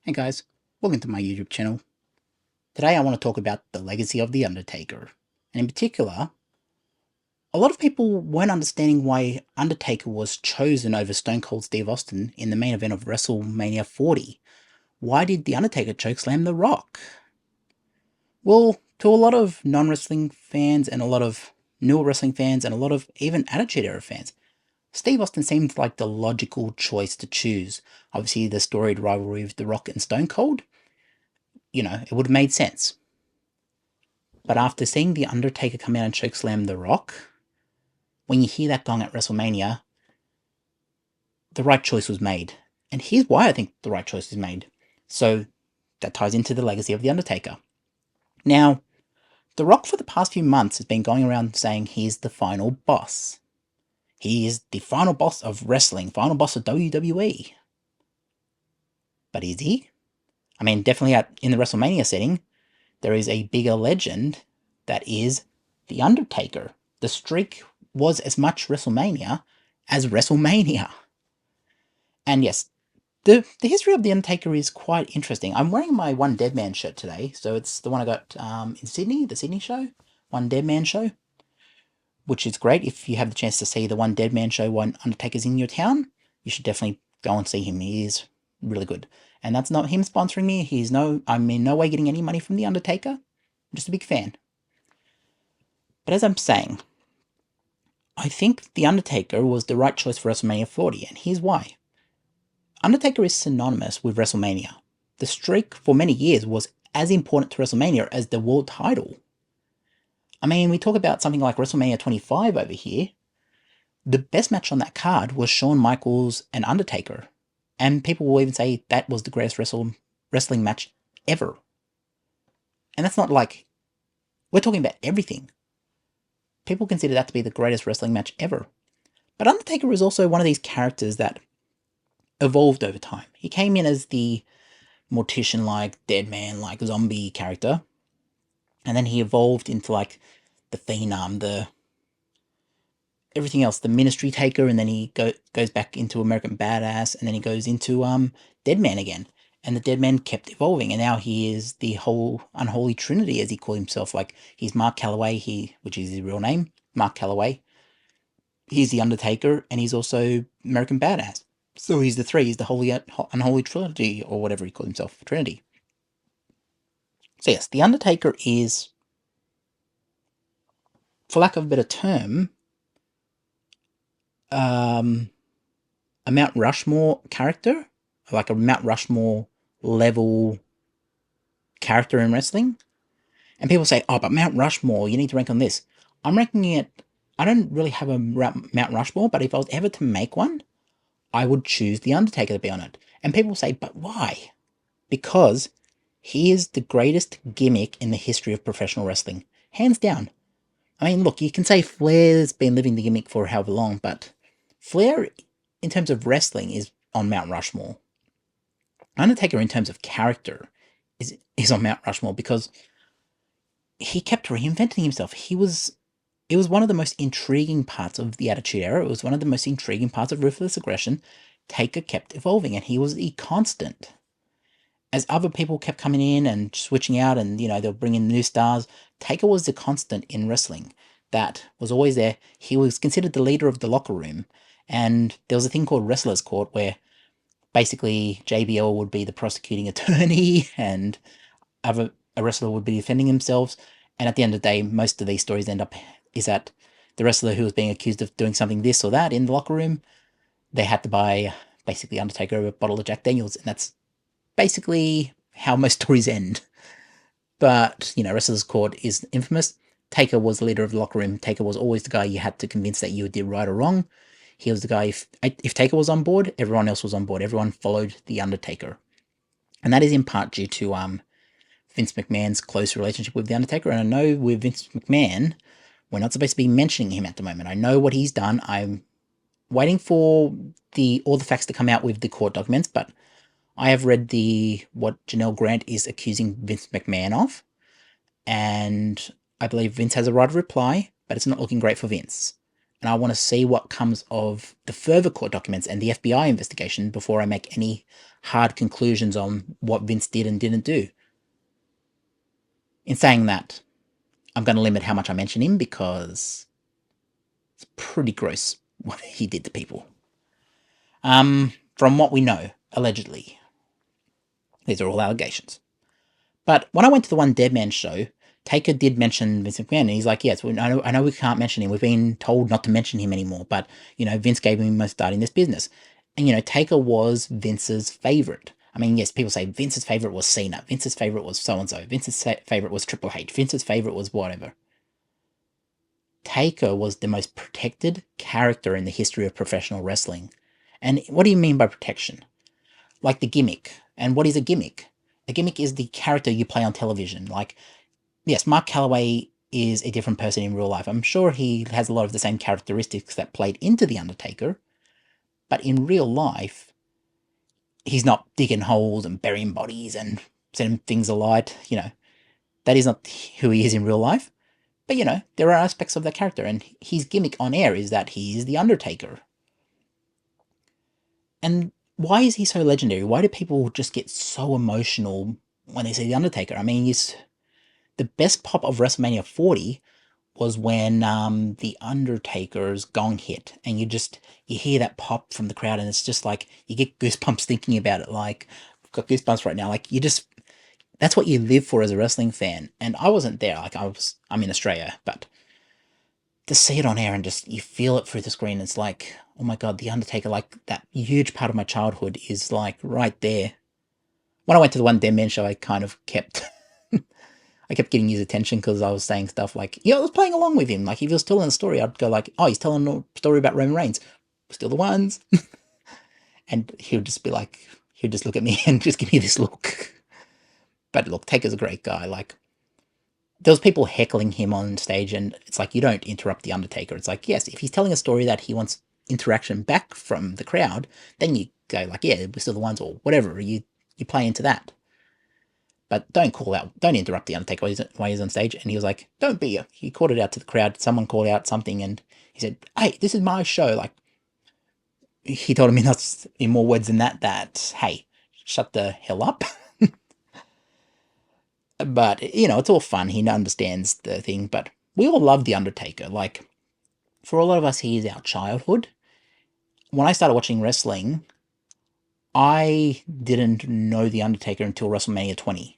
Hey guys, welcome to my YouTube channel. Today I want to talk about the legacy of The Undertaker. And in particular, a lot of people weren't understanding why Undertaker was chosen over Stone Cold Steve Austin in the main event of WrestleMania 40. Why did The Undertaker chokeslam The Rock? Well, to a lot of non-wrestling fans and a lot of newer wrestling fans and a lot of even Attitude Era fans, Steve Austin seemed like the logical choice to choose. Obviously, the storied rivalry of The Rock and Stone Cold, it would have made sense. But after seeing The Undertaker come out and chokeslam The Rock, when you hear that gong at WrestleMania, the right choice was made. And here's why I think the right choice was made. So that ties into the legacy of The Undertaker. Now, The Rock for the past few months has been going around saying he's the final boss. He is the final boss of wrestling, final boss of WWE. But is he? I mean, definitely in the WrestleMania setting, there is a bigger legend that is The Undertaker. The streak was as much WrestleMania as WrestleMania. And yes, the history of The Undertaker is quite interesting. I'm wearing my One Dead Man shirt today, so it's the one I got in Sydney, the Sydney show, One Dead Man show, which is great. If you have the chance to see the One Dead Man show when Undertaker's in your town, you should definitely go and see him. He is really good. And that's not him sponsoring me. I'm in no way getting any money from The Undertaker. I'm just a big fan. But as I'm saying, I think The Undertaker was the right choice for WrestleMania 40, and here's why. Undertaker is synonymous with WrestleMania. The streak for many years was as important to WrestleMania as the world title. I mean, we talk about something like WrestleMania 25 over here. The best match on that card was Shawn Michaels and Undertaker. And people will even say that was the greatest wrestling match ever. And that's not like, we're talking about everything. People consider that to be the greatest wrestling match ever. But Undertaker is also one of these characters that evolved over time. He came in as the mortician-like, dead man-like zombie character. And then he evolved into like the Phenom, the everything else, the Ministry Taker, and then he goes back into American Badass, and then he goes into Dead Man again. And the Dead Man kept evolving, and now he is the whole unholy trinity, as he called himself. Like, he's Mark Calloway, which is his real name, Mark Calloway. He's the Undertaker, and he's also American Badass. So he's the three. He's the holy unholy trinity, or whatever he called himself, Trinity. So yes, the Undertaker is, for lack of a better term, a Mount Rushmore character, like a Mount Rushmore level character in wrestling. And people say, oh, but Mount Rushmore, you need to rank on this. I'm ranking it, I don't really have a Mount Rushmore, but if I was ever to make one, I would choose The Undertaker to be on it. And people say, but why? Because he is the greatest gimmick in the history of professional wrestling. Hands down. I mean, look, you can say Flair's been living the gimmick for however long, but Flair, in terms of wrestling, is on Mount Rushmore. Undertaker, in terms of character, is on Mount Rushmore because he kept reinventing himself. It was one of the most intriguing parts of the Attitude Era. It was one of the most intriguing parts of Ruthless Aggression. Taker kept evolving, and he was a constant. As other people kept coming in and switching out, and they'll bring in new stars, Taker was the constant in wrestling that was always there. He was considered the leader of the locker room, and there was a thing called Wrestler's Court where basically JBL would be the prosecuting attorney and a wrestler would be defending themselves. And at the end of the day, most of these stories end up is that the wrestler who was being accused of doing something this or that in the locker room, they had to buy basically Undertaker a bottle of Jack Daniels, and that's basically how most stories end. But, Wrestler's Court is infamous. Taker was the leader of the locker room. Taker was always the guy you had to convince that you did right or wrong. He was the guy, if Taker was on board, everyone else was on board. Everyone followed The Undertaker. And that is in part due to Vince McMahon's close relationship with The Undertaker. And I know with Vince McMahon, we're not supposed to be mentioning him at the moment. I know what he's done. I'm waiting for all the facts to come out with the court documents, but I have read what Janelle Grant is accusing Vince McMahon of, and I believe Vince has a right of reply, but it's not looking great for Vince. and I want to see what comes of the further court documents and the FBI investigation before I make any hard conclusions on what Vince did and didn't do. In saying that, I'm going to limit how much I mention him because it's pretty gross what he did to people. From what we know, allegedly. These are all allegations. But when I went to the One Dead Man show, Taker did mention Vince McMahon, and he's like, yes, I know we can't mention him. We've been told not to mention him anymore, but, Vince gave him a start in this business. And, Taker was Vince's favorite. I mean, yes, people say Vince's favorite was Cena, Vince's favorite was so-and-so, Vince's favorite was Triple H, Vince's favorite was whatever. Taker was the most protected character in the history of professional wrestling. And what do you mean by protection? Like the gimmick. And what is a gimmick? A gimmick is the character you play on television. Like, yes, Mark Calloway is a different person in real life. I'm sure he has a lot of the same characteristics that played into The Undertaker. But in real life, he's not digging holes and burying bodies and setting things alight. That is not who he is in real life. But, there are aspects of that character. And his gimmick on air is that he is The Undertaker. And why is he so legendary? Why do people just get so emotional when they see The Undertaker? I mean, the best pop of WrestleMania 40 was when The Undertaker's gong hit, and you hear that pop from the crowd, and it's just like, you get goosebumps thinking about it. Like, I've got goosebumps right now. Like, that's what you live for as a wrestling fan. And I wasn't there. Like, I'm in Australia, but to see it on air and just, you feel it through the screen, it's like, oh my god, The Undertaker, like, that huge part of my childhood is, like, right there. When I went to the One Dead Man show, I kind of kept I kept getting his attention because I was saying stuff like, I was playing along with him. Like, if he was telling a story, I'd go like, oh, he's telling a story about Roman Reigns. We're still the ones. And he'll just look at me and just give me this look. But look, Taker's a great guy. Like, there was people heckling him on stage, and it's like, you don't interrupt The Undertaker. It's like, yes, if he's telling a story that he wants interaction back from the crowd, then you go like, yeah, we're still the ones, or whatever. You play into that. But don't interrupt The Undertaker while he's on stage. And he was like, don't be. He called it out to the crowd. Someone called out something, and he said, hey, this is my show. Like, he told him in more words than that, hey, shut the hell up. But, it's all fun. He understands the thing. But we all love The Undertaker. Like, for a lot of us, he is our childhood. When I started watching wrestling, I didn't know The Undertaker until WrestleMania 20.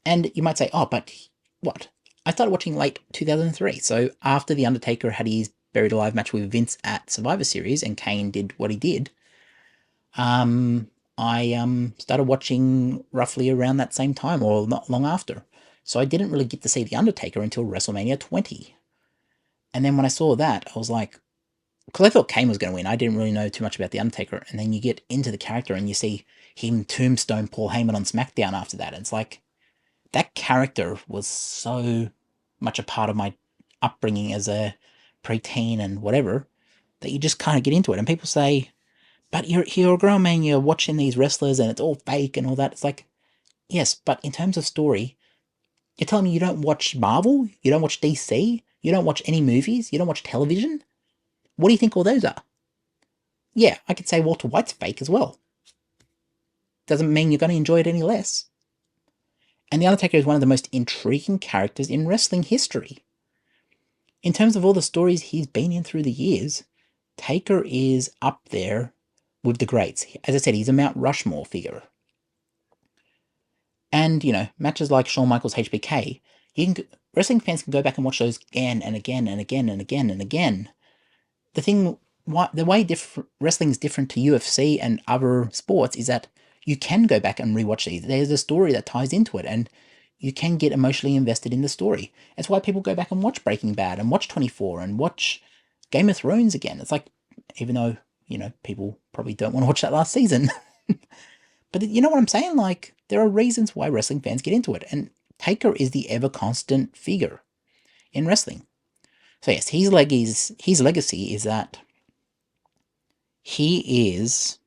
And you might say, oh, but what? I started watching late 2003, so after The Undertaker had his Buried Alive match with Vince at Survivor Series and Kane did what he did, I started watching roughly around that same time or not long after. So I didn't really get to see The Undertaker until WrestleMania 20. And then when I saw that, I was like, because I thought Kane was going to win. I didn't really know too much about The Undertaker. And then you get into the character and you see him tombstone Paul Heyman on SmackDown after that. And it's like, that character was so much a part of my upbringing as a preteen and whatever, that you just kind of get into it. And people say, but you're a grown man, you're watching these wrestlers and it's all fake and all that. It's like, yes, but in terms of story, you're telling me you don't watch Marvel? You don't watch DC? You don't watch any movies? You don't watch television? What do you think all those are? Yeah, I could say Walter White's fake as well. Doesn't mean you're going to enjoy it any less. And The Undertaker is one of the most intriguing characters in wrestling history. In terms of all the stories he's been in through the years, Taker is up there with the greats. As I said, he's a Mount Rushmore figure. And, matches like Shawn Michaels HBK, wrestling fans can go back and watch those again and again and again and again and again. The way wrestling is different to UFC and other sports is that you can go back and rewatch these. There's a story that ties into it, and you can get emotionally invested in the story. That's why people go back and watch Breaking Bad and watch 24 and watch Game of Thrones again. It's like, even though, people probably don't want to watch that last season. But you know what I'm saying? Like, there are reasons why wrestling fans get into it, and Taker is the ever-constant figure in wrestling. So yes, his legacy is that he is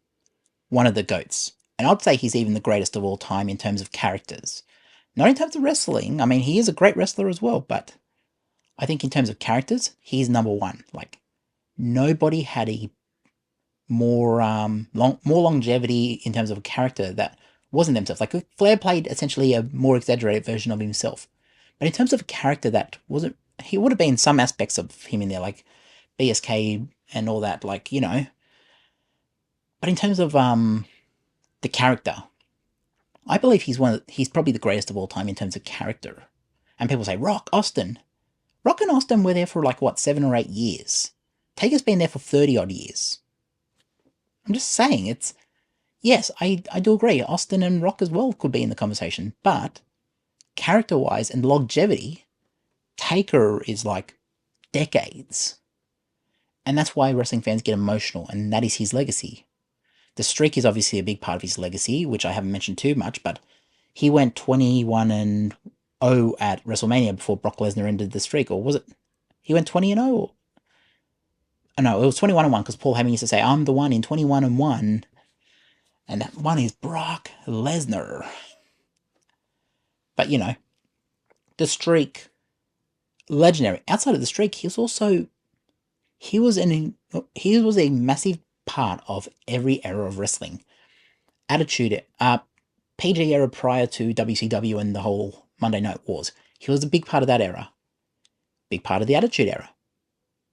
one of the GOATs. And I'd say he's even the greatest of all time in terms of characters. Not in terms of wrestling. I mean, he is a great wrestler as well, but I think in terms of characters, he's number one. Like, nobody had a more longevity in terms of a character that wasn't themselves. Like Flair played essentially a more exaggerated version of himself, but in terms of a character that wasn't, he would have been some aspects of him in there, like BSK and all that, like, you know. But in terms of the character, I believe he's probably the greatest of all time in terms of character. And people say Rock, Austin. Rock and Austin were there for like what, 7 or 8 years. Taker's been there for 30 odd years. I'm just saying, it's, yes, I do agree. Austin and Rock as well could be in the conversation, but character-wise and longevity, Taker is like decades. And that's why wrestling fans get emotional, and that is his legacy. The streak is obviously a big part of his legacy, which I haven't mentioned too much, but he went 21-0 at WrestleMania before Brock Lesnar ended the streak, or was it? He went 20-0? Oh, no, it was 21-1 because Paul Heyman used to say, I'm the one in 21-1. And that one is Brock Lesnar. But, you know, the streak, legendary. Outside of the streak, he was a massive part of every era of wrestling. Attitude, PG era prior to WCW and the whole Monday Night Wars. He was a big part of that era. Big part of the Attitude era.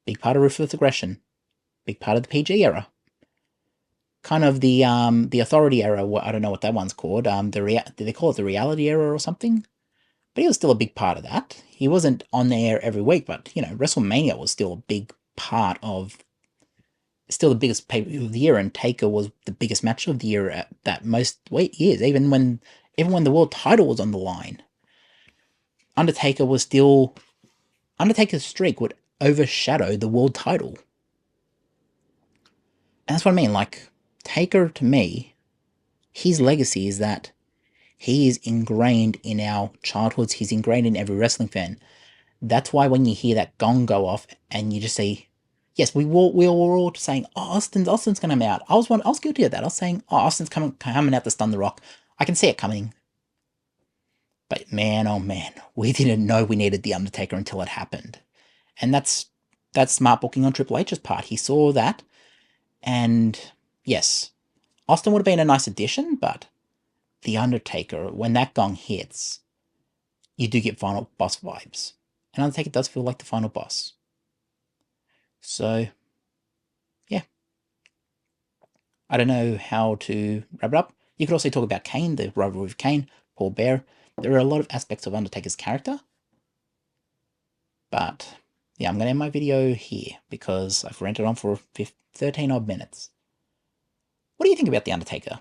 Big part of Ruthless Aggression. Big part of the PG era. Kind of the Authority era. I don't know what that one's called. Did they call it the Reality era or something? But he was still a big part of that. He wasn't on the air every week, but, you know, WrestleMania was still a big part of, still the biggest pay-per-view of the year, and Taker was the biggest match of the year at that most years, even when the world title was on the line. Undertaker's streak would overshadow the world title. And that's what I mean, like, Taker, to me, his legacy is that he is ingrained in our childhoods, he's ingrained in every wrestling fan. That's why when you hear that gong go off and you just see, yes, we were all saying, oh, Austin's going to come out. I was guilty of that. I was saying, oh, Austin's coming out to stun The Rock. I can see it coming. But man, oh man, we didn't know we needed The Undertaker until it happened. And that's smart booking on Triple H's part. He saw that, and yes, Austin would have been a nice addition, but The Undertaker, when that gong hits, you do get Final Boss vibes. And Undertaker does feel like the final boss. So, yeah. I don't know how to wrap it up. You could also talk about Kane, the rivalry with Kane, Paul Bear. There are a lot of aspects of Undertaker's character. But, yeah, I'm going to end my video here because I've rented on for 13 odd minutes. What do you think about The Undertaker?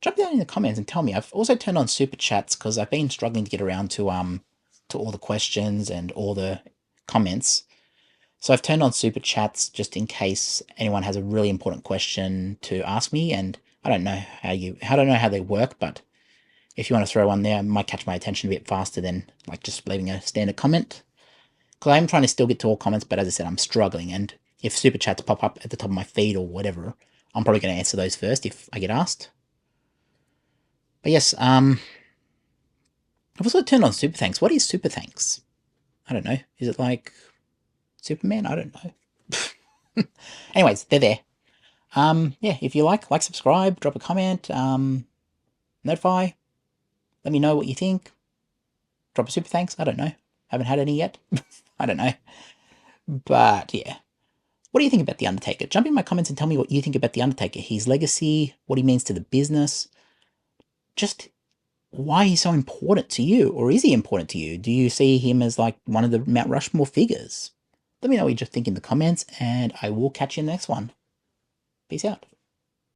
Drop down in the comments and tell me. I've also turned on super chats because I've been struggling to get around to all the questions and all the comments. So I've turned on super chats just in case anyone has a really important question to ask me, and I don't know how they work, but if you want to throw one there, it might catch my attention a bit faster than like just leaving a standard comment. Because I'm trying to still get to all comments, but as I said, I'm struggling, and if super chats pop up at the top of my feed or whatever, I'm probably going to answer those first if I get asked. But yes, I've also turned on super thanks. What is super thanks? I don't know. Is it like Superman? I don't know. Anyways, they're there. Yeah, if you like, subscribe, drop a comment, notify, let me know what you think. Drop a super thanks. I don't know. Haven't had any yet. I don't know. But yeah. What do you think about The Undertaker? Jump in my comments and tell me what you think about The Undertaker, his legacy, what he means to the business. Just why he's so important to you, or is he important to you? Do you see him as like one of the Mount Rushmore figures? Let me know what you just think in the comments, and I will catch you in the next one. Peace out.